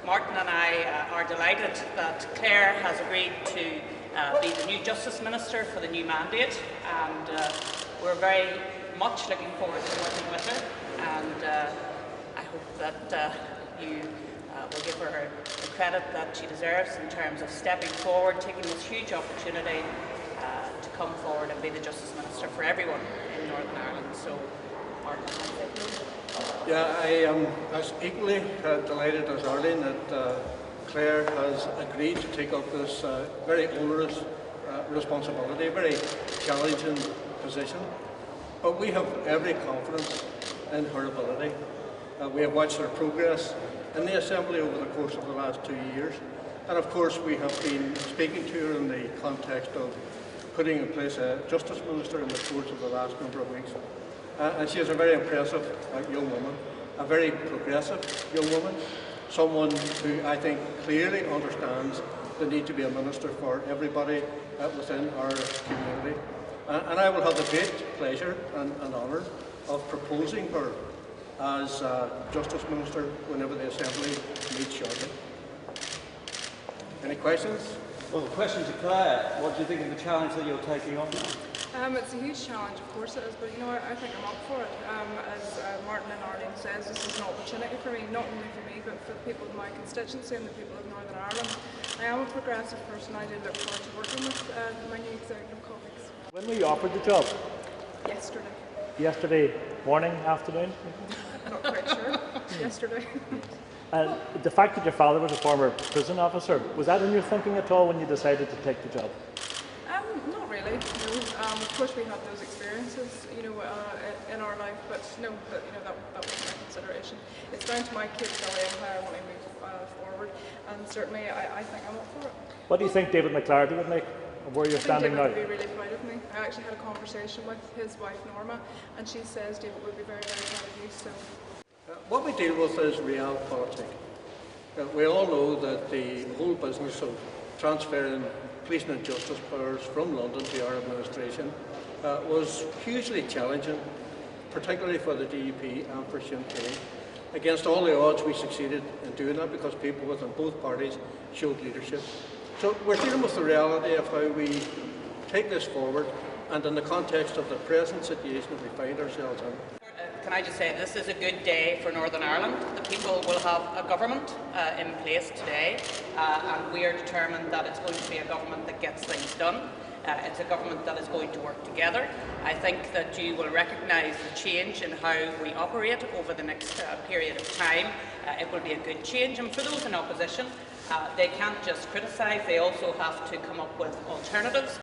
Martin and I are delighted that Claire has agreed to be the new Justice Minister for the new mandate, and we're very much looking forward to working with her, and I hope that you will give her the credit that she deserves in terms of stepping forward, taking this huge opportunity to come forward and be the Justice Minister for everyone in Northern Ireland. So, Martin, yeah, I am as equally delighted as Arlene that Claire has agreed to take up this very onerous responsibility, a very challenging position. But we have every confidence in her ability. We have watched her progress in the Assembly over the course of the last 2 years. And of course we have been speaking to her in the context of putting in place a Justice Minister in the course of the last number of weeks. And she is a very impressive young woman, a very progressive young woman, someone who I think clearly understands the need to be a minister for everybody within our community. And I will have the great pleasure and honour of proposing her as Justice Minister whenever the Assembly meets shortly. Any questions? Well, the question to Claire, what do you think of the challenge that you're taking on now? It's a huge challenge, of course it is, but you know, I think I'm up for it. As Martin and Arlene says, this is an opportunity for me, not only for me, but for the people of my constituency and the people of Northern Ireland. I am a progressive person. I do look forward to working with my new executive colleagues. When were you offered the job? Yesterday. Yesterday morning, afternoon? Not quite sure. Yesterday. And the fact that your father was a former prison officer, was that in your thinking at all when you decided to take the job? Not really, no. Of course we had those experiences, you know, in our life, but no, that was my consideration. It's down to my capability and how I want to move forward, and certainly I think I'm up for it. What do you think David McLarty would make of where you're standing now? I think David would be really proud of me. I actually had a conversation with his wife Norma, and she says David would be very, very proud of you. So. What we deal with is realpolitik. We all know that the whole business of transferring policing and justice powers from London to our administration was hugely challenging, particularly for the DUP and for Sinn Féin. Against all the odds, we succeeded in doing that because people within both parties showed leadership. So we're dealing with the reality of how we take this forward, and in the context of the present situation that we find ourselves in. Can I just say this is a good day for Northern Ireland. The people will have a government in place today, and we are determined that it's going to be a government that gets things done. It's a government that is going to work together. I think that you will recognise the change in how we operate over the next period of time. It will be a good change, and for those in opposition, they can't just criticise, they also have to come up with alternatives.